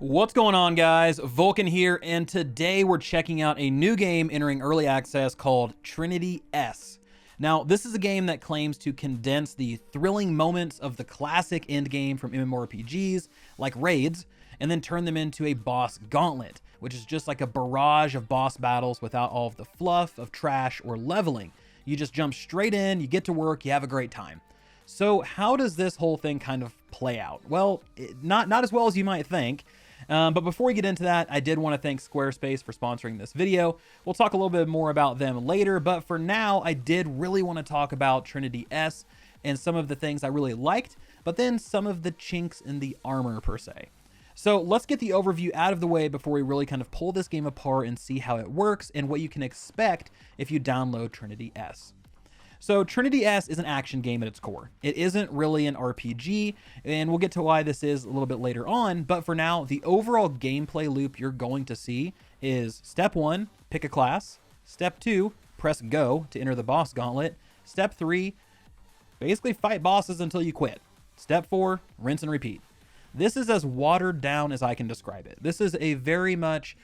What's going on, guys? Vulkan here, and today we're checking out a new game entering early access called Trinity S. Now, this is a game that claims to condense the thrilling moments of the classic endgame from MMORPGs, like raids, and then turn them into a boss gauntlet, which is just like a barrage of boss battles without all of the fluff of trash or leveling. You just jump straight in, you get to work, you have a great time. So how does this whole thing kind of play out? Well, not as well as you might think. But before we get into that, I did want to thank Squarespace for sponsoring this video. We'll talk a little bit more about them later, but for now, I did really want to talk about Trinity S and some of the things I really liked, but then some of the chinks in the armor per se. So let's get the overview out of the way before we really kind of pull this game apart and see how it works and what you can expect if you download Trinity S. So Trinity S is an action game at its core. It isn't really an RPG, and we'll get to why this is a little bit later on, but for now, the overall gameplay loop you're going to see is step 1, pick a class. Step 2, press go to enter the boss gauntlet. Step 3, basically fight bosses until you quit. Step 4, rinse and repeat. This is as watered down as I can describe it. This is a very much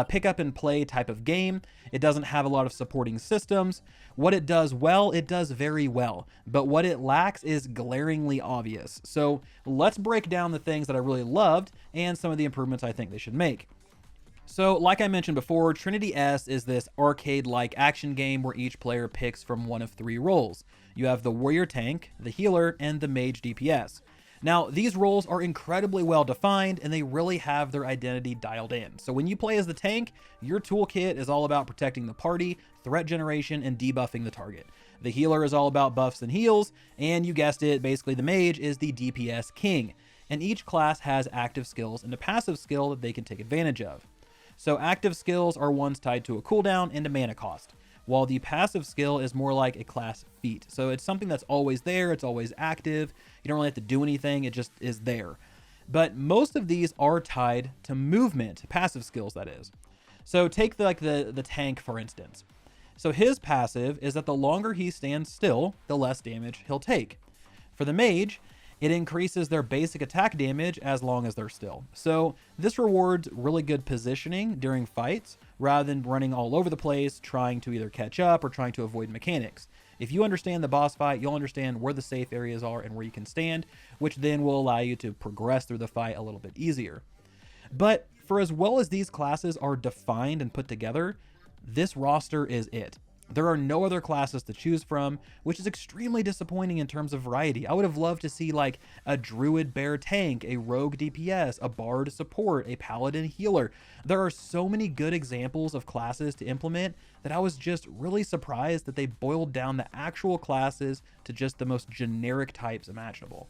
pick up and play type of game. It doesn't have a lot of supporting systems. What it does well, it does very well, but what it lacks is glaringly obvious. So let's break down the things that I really loved and some of the improvements I think they should make. So like I mentioned before, Trinity S is this arcade-like action game where each player picks from one of 3 roles. You have the warrior tank, the healer, and the mage DPS. Now, these roles are incredibly well defined and they really have their identity dialed in. So when you play as the tank, your toolkit is all about protecting the party, threat generation, and debuffing the target. The healer is all about buffs and heals, and you guessed it, basically the mage is the DPS king. And each class has active skills and a passive skill that they can take advantage of. So active skills are ones tied to a cooldown and a mana cost, while the passive skill is more like a class feat. So it's something that's always there, it's always active, you don't really have to do anything, it just is there. But most of these are tied to movement, passive skills that is. So take the tank for instance. So his passive is that the longer he stands still, the less damage he'll take. For the mage, it increases their basic attack damage as long as they're still. So this rewards really good positioning during fights rather than running all over the place, trying to either catch up or trying to avoid mechanics. If you understand the boss fight, you'll understand where the safe areas are and where you can stand, which then will allow you to progress through the fight a little bit easier. But for as well as these classes are defined and put together, this roster is it. There are no other classes to choose from, which is extremely disappointing in terms of variety. I would have loved to see like a druid bear tank, a rogue DPS, a bard support, a paladin healer. There are so many good examples of classes to implement that I was just really surprised that they boiled down the actual classes to just the most generic types imaginable.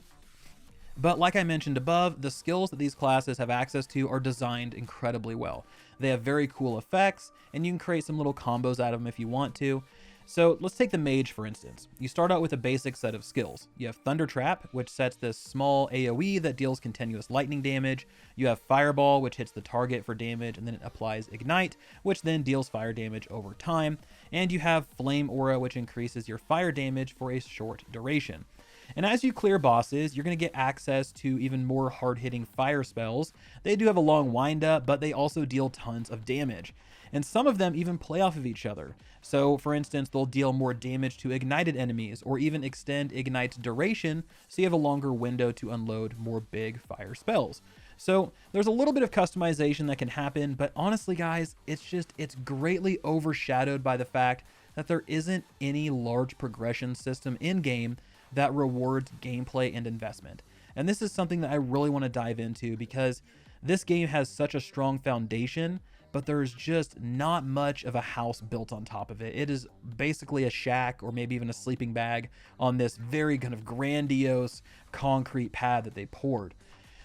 But like I mentioned above, the skills that these classes have access to are designed incredibly well. They have very cool effects, and you can create some little combos out of them if you want to. So let's take the mage for instance. You start out with a basic set of skills. You have Thunder Trap, which sets this small AoE that deals continuous lightning damage. You have Fireball, which hits the target for damage, and then it applies Ignite, which then deals fire damage over time. And you have Flame Aura, which increases your fire damage for a short duration. And as you clear bosses, you're going to get access to even more hard-hitting fire spells. They do have a long wind-up, but they also deal tons of damage. And some of them even play off of each other. So, for instance, they'll deal more damage to ignited enemies, or even extend Ignite's duration, so you have a longer window to unload more big fire spells. So, there's a little bit of customization that can happen, but honestly, guys, it's greatly overshadowed by the fact that there isn't any large progression system in-game that rewards gameplay and investment. And this is something that I really want to dive into because this game has such a strong foundation, but there's just not much of a house built on top of it. It is basically a shack or maybe even a sleeping bag on this very kind of grandiose concrete pad that they poured.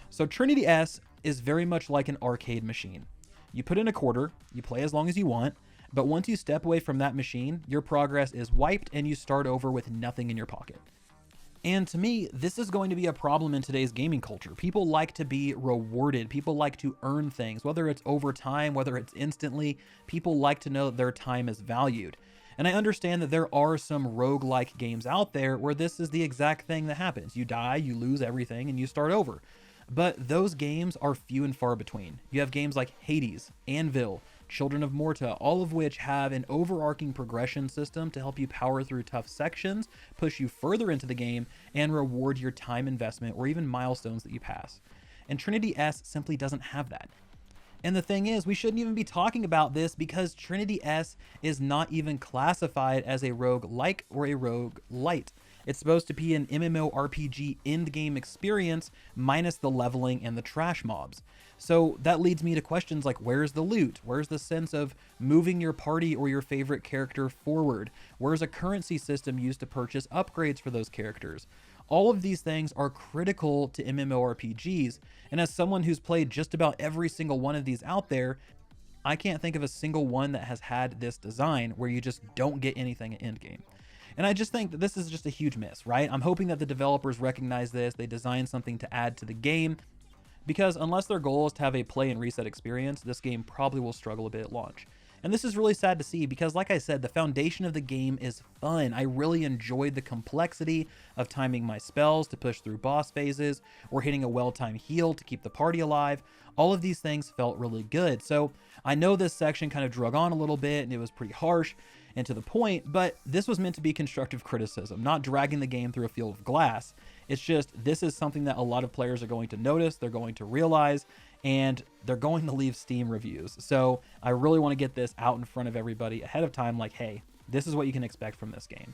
So Trinity S is very much like an arcade machine. You put in a quarter, you play as long as you want, but once you step away from that machine, your progress is wiped and you start over with nothing in your pocket. And to me, this is going to be a problem in today's gaming culture. People like to be rewarded. People like to earn things, whether it's over time, whether it's instantly. People like to know that their time is valued. And I understand that there are some roguelike games out there where this is the exact thing that happens. You die, you lose everything, and you start over. But those games are few and far between. You have games like Hades, Anvil, Children of Morta, all of which have an overarching progression system to help you power through tough sections, push you further into the game, and reward your time investment or even milestones that you pass. And Trinity S simply doesn't have that. And the thing is, we shouldn't even be talking about this because Trinity S is not even classified as a roguelike or a roguelite. It's supposed to be an MMORPG end-game experience minus the leveling and the trash mobs. So that leads me to questions like, where's the loot? Where's the sense of moving your party or your favorite character forward? Where's a currency system used to purchase upgrades for those characters? All of these things are critical to MMORPGs, and as someone who's played just about every single one of these out there, I can't think of a single one that has had this design where you just don't get anything at endgame. And I just think that this is just a huge miss, right? I'm hoping that the developers recognize this, they design something to add to the game, because unless their goal is to have a play and reset experience, this game probably will struggle a bit at launch. And this is really sad to see because, like I said, the foundation of the game is fun. I really enjoyed the complexity of timing my spells to push through boss phases or hitting a well-timed heal to keep the party alive. All of these things felt really good. So I know this section kind of drug on a little bit and it was pretty harsh and to the point, but this was meant to be constructive criticism, not dragging the game through a field of glass. It's just, this is something that a lot of players are going to notice, they're going to realize, and they're going to leave Steam reviews. So I really want to get this out in front of everybody ahead of time, like, hey, this is what you can expect from this game.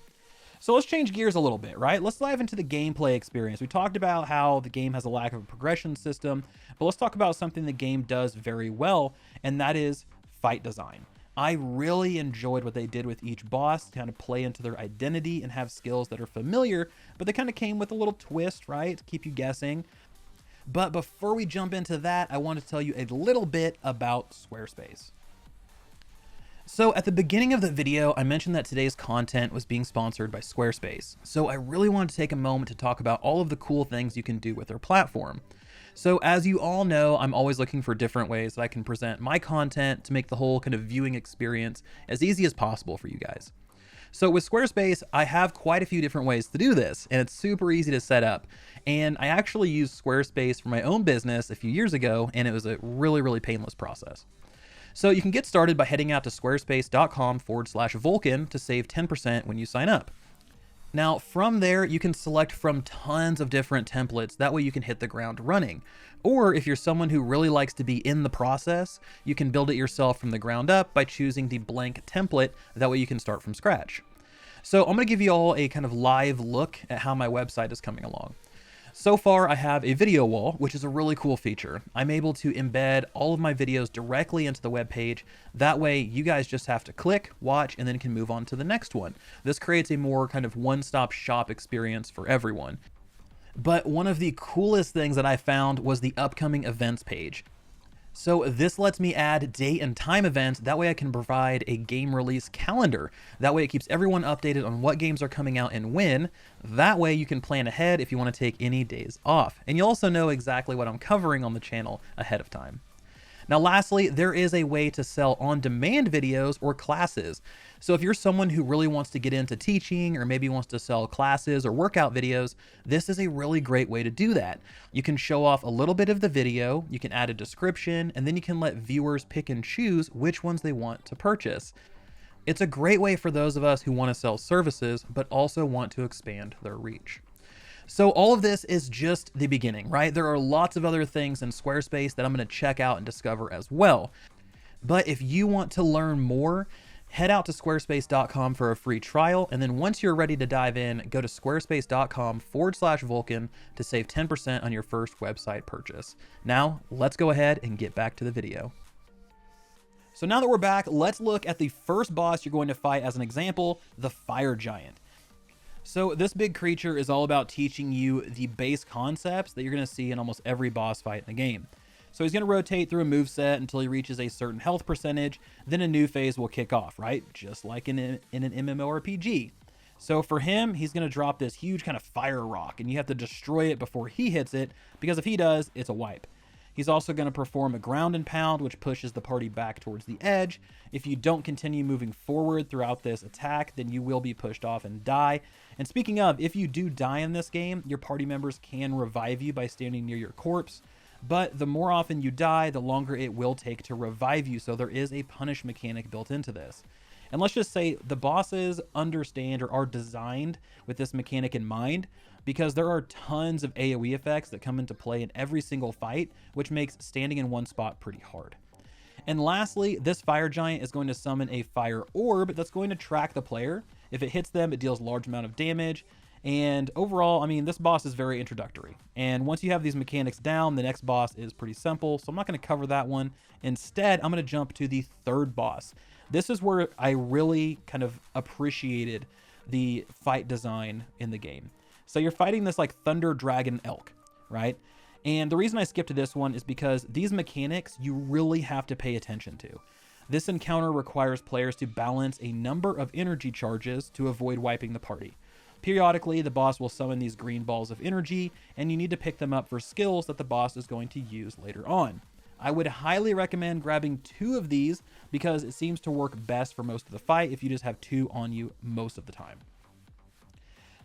So let's change gears a little bit, right? Let's dive into the gameplay experience. We talked about how the game has a lack of a progression system, but let's talk about something the game does very well, and that is fight design. I really enjoyed what they did with each boss to kind of play into their identity and have skills that are familiar, but they kind of came with a little twist, right? To keep you guessing. But before we jump into that, I want to tell you a little bit about Squarespace. So at the beginning of the video, I mentioned that today's content was being sponsored by Squarespace. So I really wanted to take a moment to talk about all of the cool things you can do with their platform. So as you all know, I'm always looking for different ways that I can present my content to make the whole kind of viewing experience as easy as possible for you guys. So with Squarespace, I have quite a few different ways to do this, and it's super easy to set up. And I actually used Squarespace for my own business a few years ago, and it was a really, really painless process. So you can get started by heading out to squarespace.com/Vulkan to save 10% when you sign up. Now, from there, you can select from tons of different templates. That way you can hit the ground running. Or if you're someone who really likes to be in the process, you can build it yourself from the ground up by choosing the blank template. That way you can start from scratch. So I'm going to give you all a kind of live look at how my website is coming along. So far, I have a video wall, which is a really cool feature. I'm able to embed all of my videos directly into the web page. That way, you guys just have to click, watch, and then can move on to the next one. This creates a more kind of one-stop shop experience for everyone. But one of the coolest things that I found was the upcoming events page. So this lets me add date and time events. That way I can provide a game release calendar. That way it keeps everyone updated on what games are coming out and when. That way you can plan ahead if you want to take any days off. And you also know exactly what I'm covering on the channel ahead of time. Now, lastly, there is a way to sell on-demand videos or classes. So if you're someone who really wants to get into teaching or maybe wants to sell classes or workout videos, this is a really great way to do that. You can show off a little bit of the video, you can add a description, and then you can let viewers pick and choose which ones they want to purchase. It's a great way for those of us who want to sell services, but also want to expand their reach. So all of this is just the beginning, right? There are lots of other things in Squarespace that I'm going to check out and discover as well. But if you want to learn more, head out to squarespace.com for a free trial. And then once you're ready to dive in, go to squarespace.com/Vulkan to save 10% on your first website purchase. Now, let's go ahead and get back to the video. So now that we're back, let's look at the first boss you're going to fight as an example, the Fire Giant. So this big creature is all about teaching you the base concepts that you're going to see in almost every boss fight in the game. So he's going to rotate through a moveset until he reaches a certain health percentage, then a new phase will kick off, right? Just like in an MMORPG. So for him, he's going to drop this huge kind of fire rock, and you have to destroy it before he hits it, because if he does, it's a wipe. He's also going to perform a ground and pound, which pushes the party back towards the edge. If you don't continue moving forward throughout this attack, then you will be pushed off and die. And speaking of, if you do die in this game, your party members can revive you by standing near your corpse. But the more often you die, the longer it will take to revive you. So there is a punish mechanic built into this. And let's just say the bosses understand or are designed with this mechanic in mind, because there are tons of AoE effects that come into play in every single fight, which makes standing in one spot pretty hard. And lastly, this fire giant is going to summon a fire orb that's going to track the player. If it hits them, it deals a large amount of damage. And overall, I mean, this boss is very introductory. And once you have these mechanics down, the next boss is pretty simple. So I'm not going to cover that one. Instead, I'm going to jump to the third boss. This is where I really kind of appreciated the fight design in the game. So you're fighting this like thunder dragon elk, right? And the reason I skipped to this one is because these mechanics you really have to pay attention to. This encounter requires players to balance a number of energy charges to avoid wiping the party. Periodically, the boss will summon these green balls of energy, and you need to pick them up for skills that the boss is going to use later on. I would highly recommend grabbing 2 of these because it seems to work best for most of the fight if you just have 2 on you most of the time.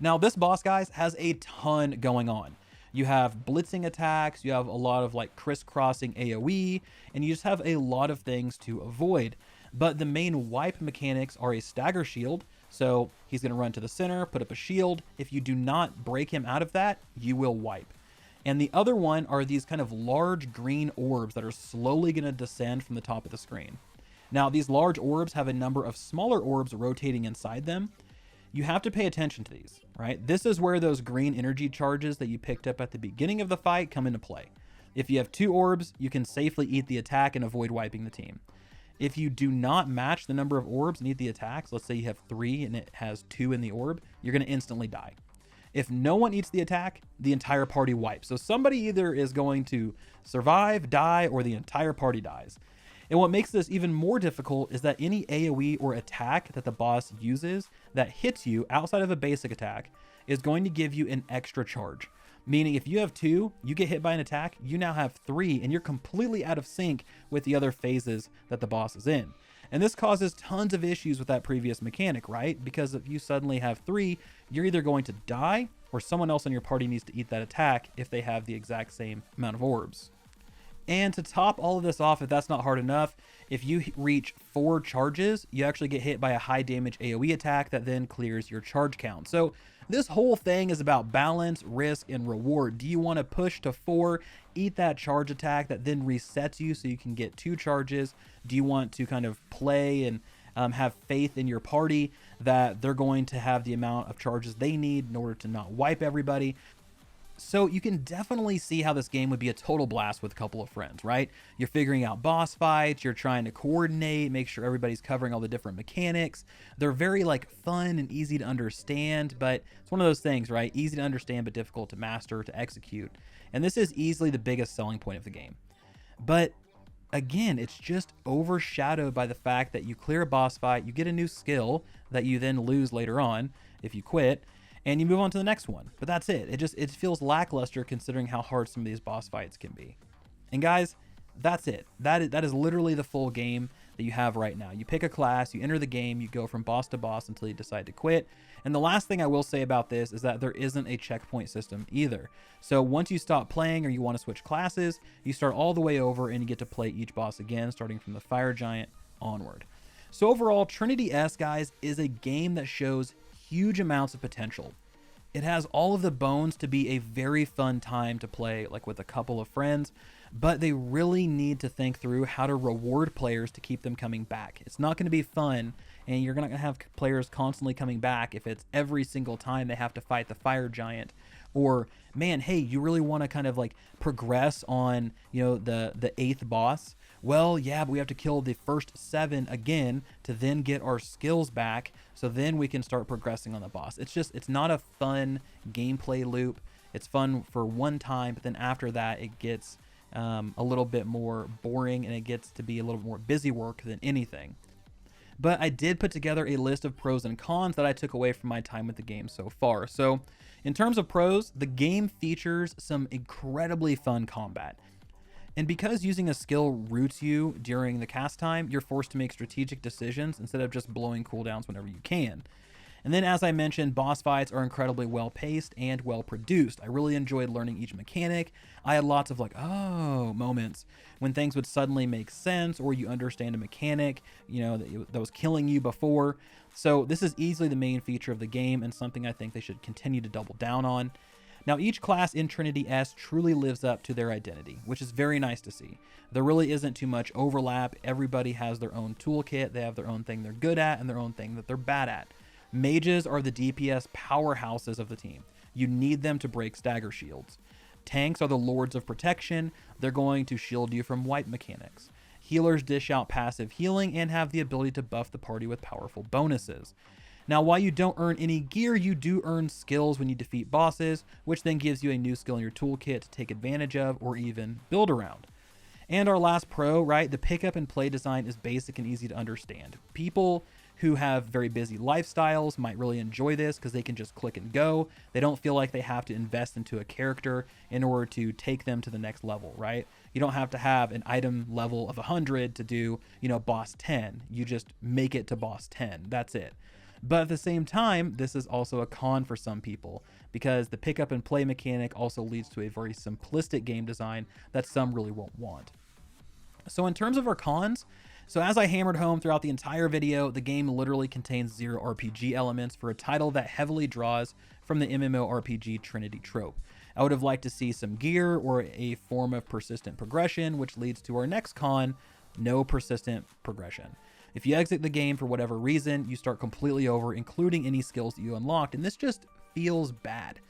Now, this boss, guys, has a ton going on. You have blitzing attacks, you have a lot of like crisscrossing AoE, and you just have a lot of things to avoid. But the main wipe mechanics are a stagger shield. So he's going to run to the center, put up a shield. If you do not break him out of that, you will wipe. And the other one are these kind of large green orbs that are slowly going to descend from the top of the screen. Now, these large orbs have a number of smaller orbs rotating inside them. You have to pay attention to these, right? This is where those green energy charges that you picked up at the beginning of the fight come into play. If you have 2 orbs, you can safely eat the attack and avoid wiping the team. If you do not match the number of orbs and eat the attacks, let's say you have 3 and it has 2 in the orb, you're going to instantly die. If no one eats the attack, the entire party wipes. So somebody either is going to survive, die, or the entire party dies. And what makes this even more difficult is that any AoE or attack that the boss uses that hits you outside of a basic attack is going to give you an extra charge. Meaning if you have 2, you get hit by an attack, you now have 3, and you're completely out of sync with the other phases that the boss is in. And this causes tons of issues with that previous mechanic, right? Because if you suddenly have 3, you're either going to die or someone else on your party needs to eat that attack if they have the exact same amount of orbs. And to top all of this off, if that's not hard enough, if you reach 4 charges, you actually get hit by a high damage AoE attack that then clears your charge count. So this whole thing is about balance, risk, and reward. Do you want to push to 4, eat that charge attack that then resets you so you can get 2 charges? Do you want to kind of play and have faith in your party that they're going to have the amount of charges they need in order to not wipe everybody? So you can definitely see how this game would be a total blast with a couple of friends, right? You're figuring out boss fights, you're trying to coordinate, make sure everybody's covering all the different mechanics. They're very like fun and easy to understand, but it's one of those things, right? Easy to understand, but difficult to master, to execute. And this is easily the biggest selling point of the game. But again, it's just overshadowed by the fact that you clear a boss fight, you get a new skill that you then lose later on if you quit, and you move on to the next one. But that's it. It feels lackluster considering how hard some of these boss fights can be. And guys, that's it. That is literally the full game that you have right now. You pick a class, you enter the game, you go from boss to boss until you decide to quit. And the last thing I will say about this is that there isn't a checkpoint system either. So once you stop playing or you want to switch classes, you start all the way over and you get to play each boss again, starting from the Fire Giant onward. So overall, Trinity S, guys, is a game that shows huge amounts of potential. It has all of the bones to be a very fun time to play, like with a couple of friends, but they really need to think through how to reward players to keep them coming back. It's not going to be fun, and you're not going to have players constantly coming back if it's every single time they have to fight the Fire Giant. Or, man, hey, you really want to kind of like progress on, you know, the 8th boss. Well, yeah, but we have to kill the first 7 again to then get our skills back, so then we can start progressing on the boss. It's not a fun gameplay loop. It's fun for one time, but then after that it gets a little bit more boring and it gets to be a little more busy work than anything. But I did put together a list of pros and cons that I took away from my time with the game so far. So in terms of pros, the game features some incredibly fun combat. And because using a skill roots you during the cast time, you're forced to make strategic decisions instead of just blowing cooldowns whenever you can. And then, as I mentioned, boss fights are incredibly well paced and well produced. I really enjoyed learning each mechanic. I had lots of like, oh, moments when things would suddenly make sense, or you understand a mechanic, that was killing you before. So this is easily the main feature of the game and something I think they should continue to double down on. Now, each class in Trinity S truly lives up to their identity, which is very nice to see. There really isn't too much overlap. Everybody has their own toolkit. They have their own thing they're good at and their own thing that they're bad at. Mages are the DPS powerhouses of the team. You need them to break stagger shields. Tanks are the lords of protection. They're going to shield you from wipe mechanics. Healers dish out passive healing and have the ability to buff the party with powerful bonuses. Now, while you don't earn any gear, you do earn skills when you defeat bosses, which then gives you a new skill in your toolkit to take advantage of or even build around. And our last pro, right? The pickup and play design is basic and easy to understand. People who have very busy lifestyles might really enjoy this because they can just click and go. They don't feel like they have to invest into a character in order to take them to the next level, right? You don't have to have an item level of 100 to do, boss 10. You just make it to boss 10. That's it. But at the same time, this is also a con for some people because the pick up and play mechanic also leads to a very simplistic game design that some really won't want. So in terms of our cons, as I hammered home throughout the entire video, the game literally contains 0 RPG elements for a title that heavily draws from the MMORPG Trinity trope. I would have liked to see some gear or a form of persistent progression, which leads to our next con, no persistent progression. If you exit the game for whatever reason, you start completely over, including any skills that you unlocked, and this just feels bad.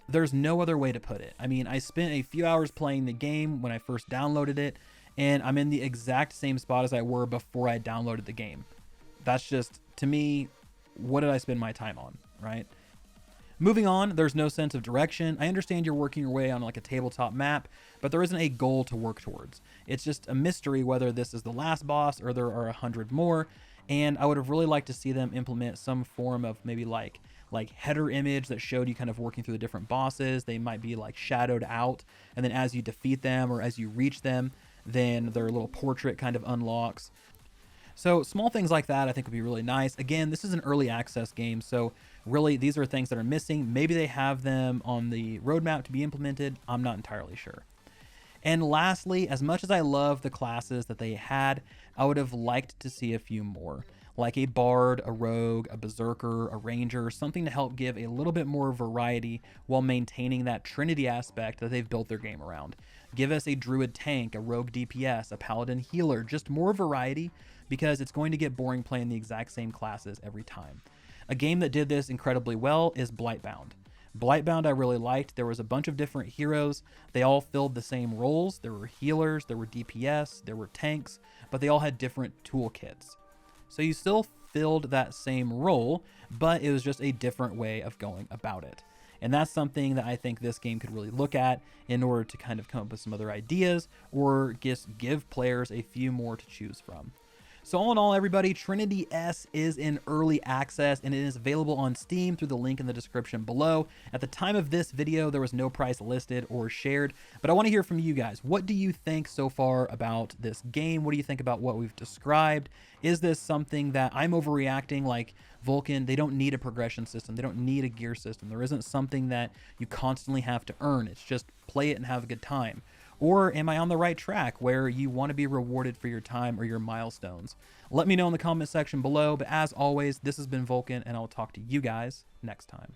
There's no other way to put it. I mean, I spent a few hours playing the game when I first downloaded it, and I'm in the exact same spot as I were before I downloaded the game. That's just, to me, what did I spend my time on, right? Moving on, there's no sense of direction. I understand you're working your way on like a tabletop map, but there isn't a goal to work towards. It's just a mystery whether this is the last boss or there are 100 more, and I would have really liked to see them implement some form of maybe like header image that showed you kind of working through the different bosses. They might be like shadowed out, and then as you defeat them or as you reach them, then their little portrait kind of unlocks. So small things like that I think would be really nice. Again, this is an early access game, so really these are things that are missing. Maybe they have them on the roadmap to be implemented. I'm not entirely sure. And lastly, as much as I love the classes that they had, I would have liked to see a few more, like a bard, a rogue, a berserker, a ranger, something to help give a little bit more variety while maintaining that Trinity aspect that they've built their game around. Give us a druid tank, a rogue DPS, a paladin healer, just more variety, because it's going to get boring playing the exact same classes every time. A game that did this incredibly well is Blightbound. Blightbound I really liked. There was a bunch of different heroes. They all filled the same roles. There were healers, there were DPS, there were tanks, but they all had different toolkits. So you still filled that same role, but it was just a different way of going about it. And that's something that I think this game could really look at in order to kind of come up with some other ideas or just give players a few more to choose from. So all in all, everybody, Trinity S is in early access and it is available on Steam through the link in the description below. At the time of this video, there was no price listed or shared, but I want to hear from you guys. What do you think so far about this game? What do you think about what we've described? Is this something that I'm overreacting like Vulkan? They don't need a progression system. They don't need a gear system. There isn't something that you constantly have to earn. It's just play it and have a good time. Or am I on the right track where you want to be rewarded for your time or your milestones? Let me know in the comment section below. But as always, this has been Vulkan, and I'll talk to you guys next time.